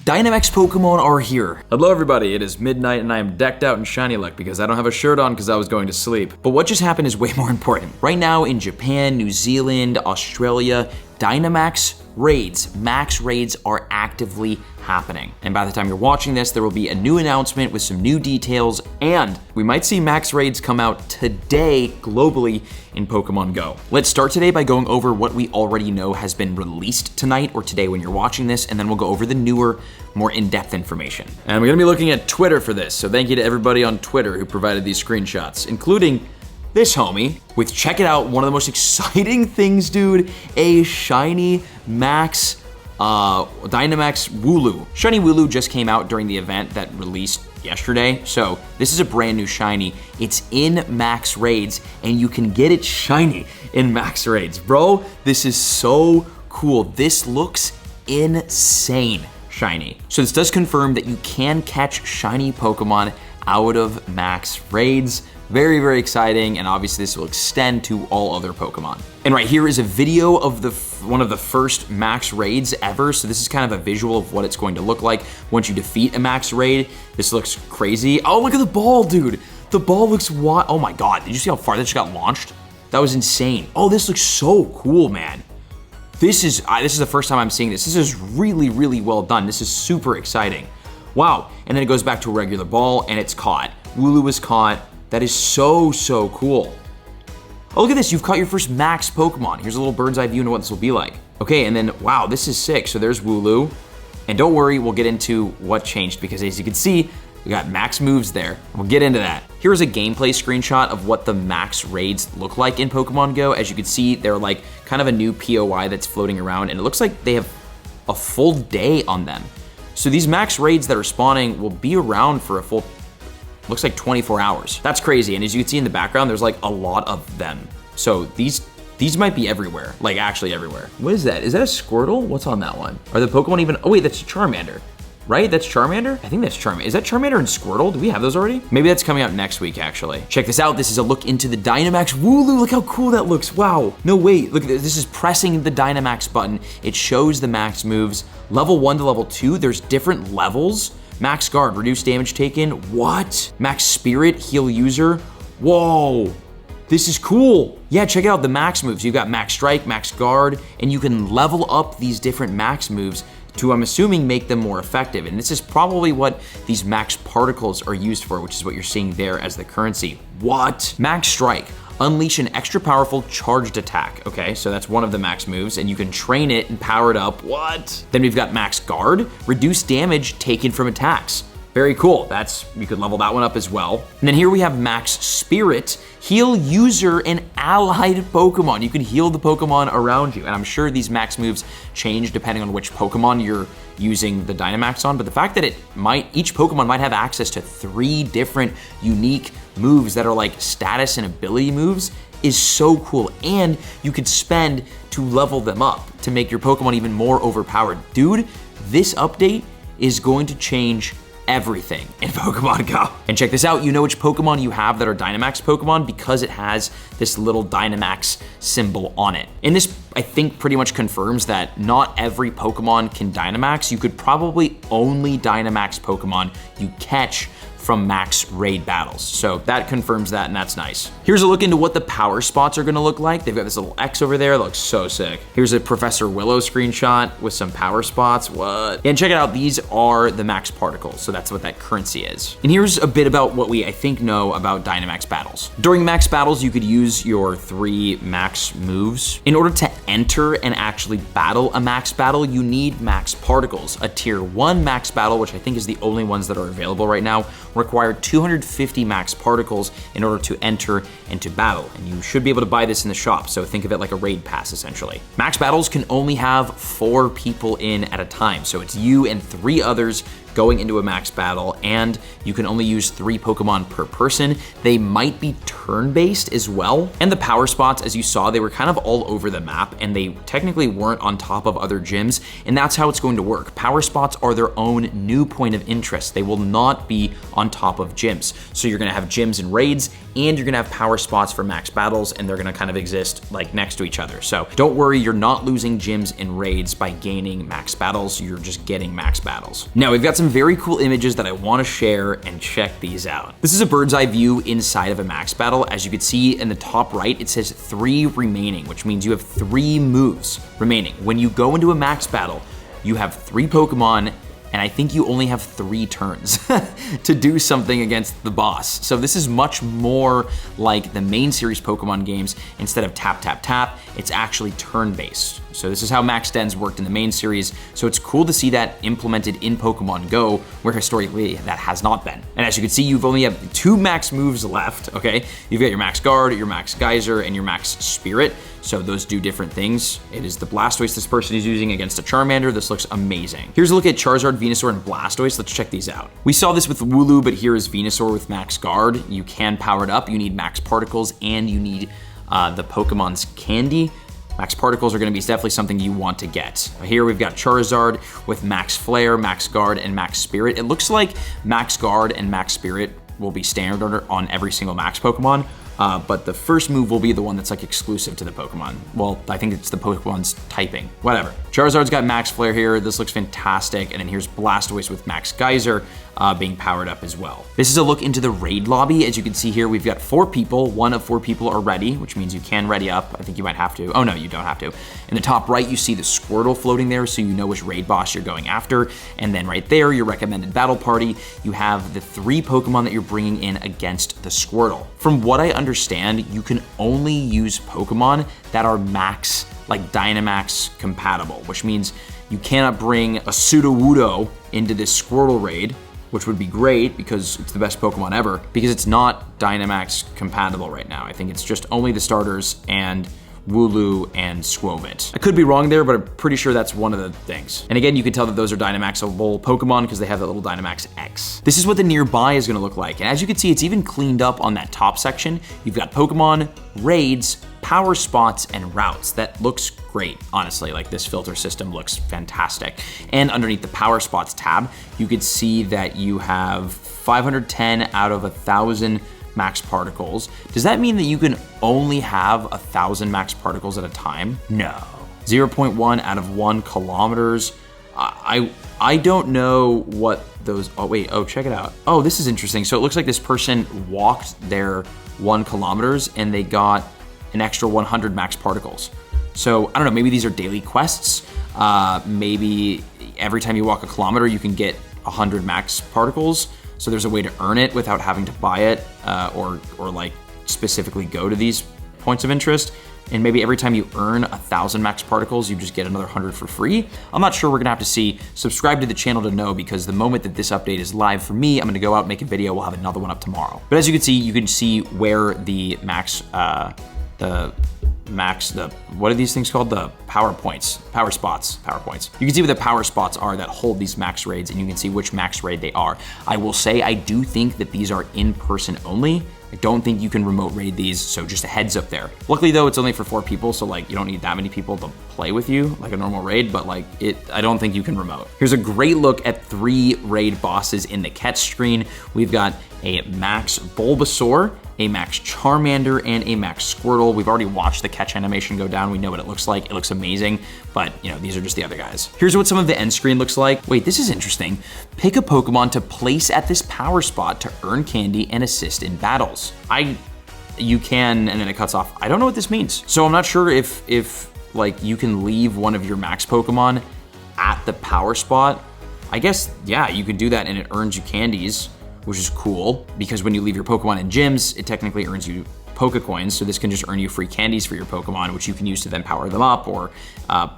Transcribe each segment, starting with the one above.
Dynamax Pokemon are here. Hello everybody, it is midnight and I am decked out in shiny luck because I don't have a shirt on because I was going to sleep. But what just happened is way more important. Right now in Japan, New Zealand, Australia, Dynamax raids, max raids are actively happening. And by the time you're watching this, there will be a new announcement with some new details, and we might see max raids come out today globally in Pokemon Go. Let's start today by going over what we already know has been released tonight or today when you're watching this, and then we'll go over the newer, more in-depth information. And we're gonna be looking at Twitter for this, so thank you to everybody on Twitter who provided these screenshots, including this homie with, check it out, one of the most exciting things, dude, a shiny max Dynamax Wooloo. Shiny Wooloo just came out during the event that released yesterday, so this is a brand new shiny. It's in max raids, and you can get it shiny in max raids. Bro, this is so cool. This looks insane shiny. So this does confirm that you can catch shiny Pokemon out of max raids. Very, very exciting, and obviously this will extend to all other Pokemon. And right here is a video of one of the first max raids ever, so this is kind of a visual of what it's going to look like once you defeat a max raid. This looks crazy. Oh, look at the ball, dude. The ball looks wild. Oh my God, did you see how far that just got launched? That was insane. Oh, this looks so cool, man. This is the first time I'm seeing this. This is really, really well done. This is super exciting. Wow, and then it goes back to a regular ball, and it's caught. Wooloo was caught. That is so, so cool. Oh, look at this, you've caught your first max Pokemon. Here's a little bird's eye view into what this will be like. Okay, and then, wow, this is sick. So there's Wooloo. And don't worry, we'll get into what changed because as you can see, we got max moves there. We'll get into that. Here's a gameplay screenshot of what the max raids look like in Pokemon Go. As you can see, they're like kind of a new POI that's floating around, and it looks like they have a full day on them. So these max raids that are spawning will be around for a full, looks like 24 hours. That's crazy, and as you can see in the background, there's like a lot of them. So these might be everywhere, like actually everywhere. What is that? Is that a Squirtle? What's on that one? Are the Pokemon even, oh wait, that's Charmander, right? That's Charmander? I think that's Charmander. Is that Charmander and Squirtle? Do we have those already? Maybe that's coming out next week, actually. Check this out. This is a look into the Dynamax Wooloo. Look how cool that looks. Wow. No, wait, look at this. This is pressing the Dynamax button. It shows the max moves. Level 1 to level 2, there's different levels. Max Guard, reduce damage taken. What? Max Spirit, heal user. Whoa, this is cool. Yeah, check out the max moves. You've got Max Strike, Max Guard, and you can level up these different max moves to, I'm assuming, make them more effective. And this is probably what these max particles are used for, which is what you're seeing there as the currency. What? Max Strike. Unleash an extra powerful charged attack. Okay, so that's one of the max moves, and you can train it and power it up. What? Then we've got Max Guard, reduce damage taken from attacks. Very cool. You could level that one up as well. And then here we have Max Spirit, heal user and allied Pokemon. You can heal the Pokemon around you. And I'm sure these max moves change depending on which Pokemon you're using the Dynamax on, but the fact that each Pokemon might have access to 3 different unique moves that are like status and ability moves is so cool. And you could spend to level them up to make your Pokemon even more overpowered. Dude, this update is going to change everything in Pokemon Go. And check this out, you know which Pokemon you have that are Dynamax Pokemon because it has this little Dynamax symbol on it. And this, I think, pretty much confirms that not every Pokemon can Dynamax. You could probably only Dynamax Pokemon you catch from max raid battles. So that confirms that, and that's nice. Here's a look into what the power spots are gonna look like. They've got this little X over there, that looks so sick. Here's a Professor Willow screenshot with some power spots, what? And check it out, these are the max particles, so that's what that currency is. And here's a bit about what we, I think, know about Dynamax battles. During max battles, you could use your 3 max moves. In order to enter and actually battle a max battle, you need max particles. A tier 1 max battle, which I think is the only ones that are available right now, require 250 max particles in order to enter into battle. And you should be able to buy this in the shop, so think of it like a raid pass, essentially. Max battles can only have 4 people in at a time, so it's you and 3 others going into a max battle, and you can only use 3 Pokemon per person. They might be turn-based as well. And the power spots, as you saw, they were kind of all over the map, and they technically weren't on top of other gyms, and that's how it's going to work. Power spots are their own new point of interest. They will not be on top of gyms. So you're gonna have gyms and raids and you're gonna have power spots for max battles, and they're gonna kind of exist like next to each other. So don't worry, you're not losing gyms and raids by gaining max battles, you're just getting max battles. Now we've got some very cool images that I wanna share, and check these out. This is a bird's eye view inside of a max battle. As you can see in the top right, it says 3 remaining, which means you have 3 moves remaining. When you go into a max battle, you have 3 Pokemon, and I think you only have 3 turns to do something against the boss. So this is much more like the main series Pokemon games. Instead of tap, tap, tap, it's actually turn-based. So this is how max dens worked in the main series. So it's cool to see that implemented in Pokemon Go, where historically that has not been. And as you can see, you've only have 2 max moves left, okay? You've got your Max Guard, your Max Geyser, and your Max Spirit. So those do different things. It is the Blastoise this person is using against a Charmander. This looks amazing. Here's a look at Charizard, Venusaur, and Blastoise. Let's check these out. We saw this with Wooloo, but here is Venusaur with Max Guard. You can power it up. You need Max Particles, and you need the Pokemon's Candy. Max Particles are gonna be definitely something you want to get. Here we've got Charizard with Max Flare, Max Guard, and Max Spirit. It looks like Max Guard and Max Spirit will be standard on every single Max Pokemon, but the first move will be the one that's like exclusive to the Pokemon. Well, I think it's the Pokemon's typing, whatever. Charizard's got Max Flare here. This looks fantastic. And then here's Blastoise with Max Geyser being powered up as well. This is a look into the raid lobby. As you can see here, we've got 4 people. 1 of 4 people are ready, which means you can ready up. I think you might have to. Oh no, you don't have to. In the top right, you see the Squirtle floating there, so you know which raid boss you're going after. And then right there, your recommended battle party, you have the 3 Pokemon that you're bringing in against the Squirtle. From what I understand, you can only use Pokemon that are max, like Dynamax compatible, which means you cannot bring a Sudowoodo into this Squirtle raid, which would be great because it's the best Pokemon ever, because it's not Dynamax compatible right now. I think it's just only the starters and Wooloo and Squovit. I could be wrong there, but I'm pretty sure that's one of the things. And again, you can tell that those are Dynamaxable Pokemon because they have that little Dynamax X. This is what the nearby is gonna look like. And as you can see, it's even cleaned up on that top section. You've got Pokemon, raids, power spots, and routes. That looks great, honestly. Like, this filter system looks fantastic. And underneath the power spots tab, you could see that you have 510 out of 1,000 max particles. Does that mean that you can only have 1,000 max particles at a time? No. 0.1 out of 1 kilometers. I don't know what those, oh wait, oh, check it out. Oh, this is interesting. So it looks like this person walked their 1 kilometers and they got an extra 100 max particles. So I don't know, maybe these are daily quests. Maybe every time you walk a kilometer, you can get 100 max particles. So there's a way to earn it without having to buy it or like specifically go to these points of interest. And maybe every time you earn 1,000 max particles, you just get another 100 for free. I'm not sure, we're gonna have to see. Subscribe to the channel to know, because the moment that this update is live for me, I'm gonna go out and make a video. We'll have another one up tomorrow. But as you can see where the max, what are these things called? The power spots. You can see where the power spots are that hold these max raids, and you can see which max raid they are. I will say, I do think that these are in person only. I don't think you can remote raid these, so just a heads up there. Luckily though, it's only for 4 people, so like you don't need that many people to play with you like a normal raid, but like I don't think you can remote. Here's a great look at 3 raid bosses in the catch screen. We've got a Max Bulbasaur, a Max Charmander, and a Max Squirtle. We've already watched the catch animation go down. We know what it looks like. It looks amazing, but you know, these are just the other guys. Here's what some of the end screen looks like. Wait, this is interesting. Pick a Pokemon to place at this power spot to earn candy and assist in battles. You can, and then it cuts off. I don't know what this means. So I'm not sure if like you can leave one of your Max Pokemon at the power spot. I guess, yeah, you could do that and it earns you candies, which is cool, because when you leave your Pokemon in gyms, it technically earns you Pokecoins, so this can just earn you free candies for your Pokemon, which you can use to then power them up or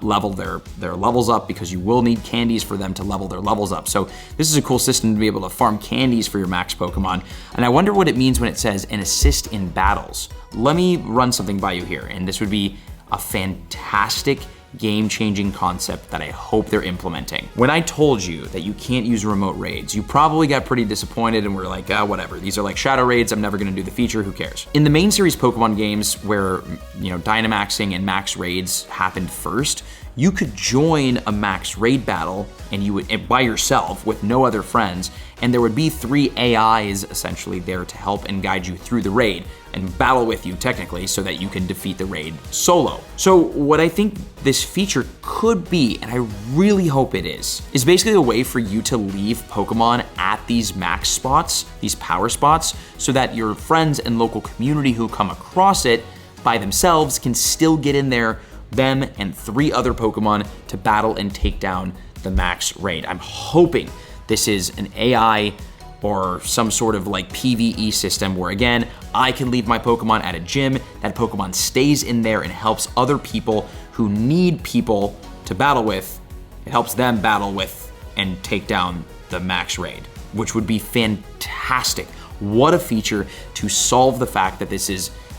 level their levels up, because you will need candies for them to level their levels up. So this is a cool system to be able to farm candies for your Max Pokemon. And I wonder what it means when it says an assist in battles. Let me run something by you here, and this would be a fantastic game-changing concept that I hope they're implementing. When I told you that you can't use remote raids, you probably got pretty disappointed and were like, whatever. These are like shadow raids. I'm never gonna do the feature, who cares? In the main series Pokemon games where, you know, Dynamaxing and max raids happened first, you could join a max raid battle and you would by yourself with no other friends, and there would be 3 AIs essentially there to help and guide you through the raid and battle with you technically so that you can defeat the raid solo. So what I think this feature could be, and I really hope it is basically a way for you to leave Pokemon at these max spots, these power spots, so that your friends and local community who come across it by themselves can still get in there, them and 3 other Pokemon, to battle and take down the max raid. I'm hoping this is an AI or some sort of like PvE system where, again, I can leave my Pokemon at a gym, that Pokemon stays in there and helps other people who need people to battle with. It helps them battle with and take down the max raid, which would be fantastic. What a feature to solve the fact that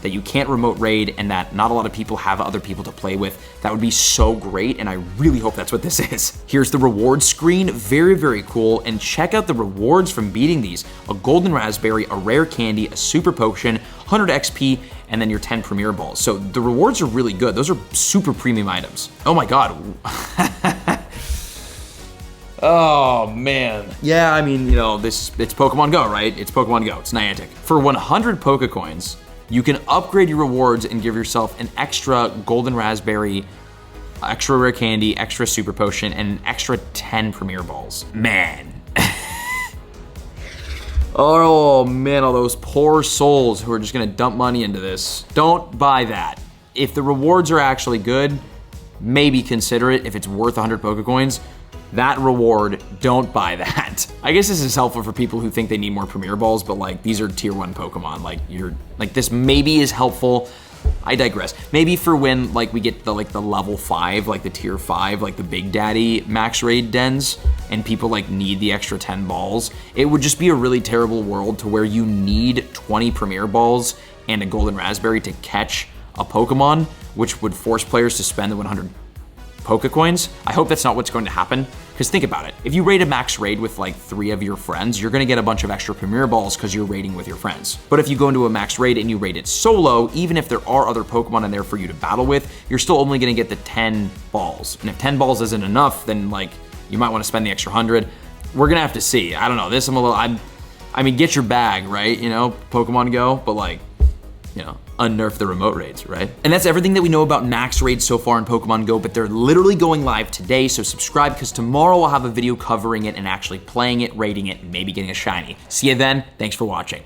that you can't remote raid and that not a lot of people have other people to play with. That would be so great, and I really hope that's what this is. Here's the rewards screen, very, very cool, and check out the rewards from beating these. A golden raspberry, a rare candy, a super potion, 100 XP, and then your 10 premier balls. So the rewards are really good. Those are super premium items. Oh my God. Oh man. Yeah, I mean, it's Pokemon Go, right? It's Pokemon Go, it's Niantic. For 100 Pokecoins, you can upgrade your rewards and give yourself an extra golden raspberry, extra rare candy, extra super potion, and an extra 10 premier balls. Man. Oh man, all those poor souls who are just gonna dump money into this. Don't buy that. If the rewards are actually good, maybe consider it if it's worth 100 Pokecoins. That reward, don't buy that. I guess this is helpful for people who think they need more Premier Balls, but like these are tier 1 Pokemon. This maybe is helpful. I digress. Maybe for when like we get the level 5, like the tier 5, like the Big Daddy max raid dens, and people like need the extra 10 balls. It would just be a really terrible world to where you need 20 Premier Balls and a Golden Raspberry to catch a Pokemon, which would force players to spend the 100 Pokecoins. I hope that's not what's going to happen, because think about it. If you raid a max raid with like 3 of your friends, you're gonna get a bunch of extra Premier Balls because you're raiding with your friends. But if you go into a max raid and you raid it solo, even if there are other Pokemon in there for you to battle with, you're still only gonna get the 10 balls. And if 10 balls isn't enough, then like you might wanna spend the extra 100. We're gonna have to see. I don't know, I mean, get your bag, right? Pokemon Go, but like, unnerf the remote raids, right? And that's everything that we know about max raids so far in Pokemon Go, but they're literally going live today, so subscribe, because tomorrow I'll have a video covering it and actually playing it, rating it, and maybe getting a shiny. See you then, thanks for watching.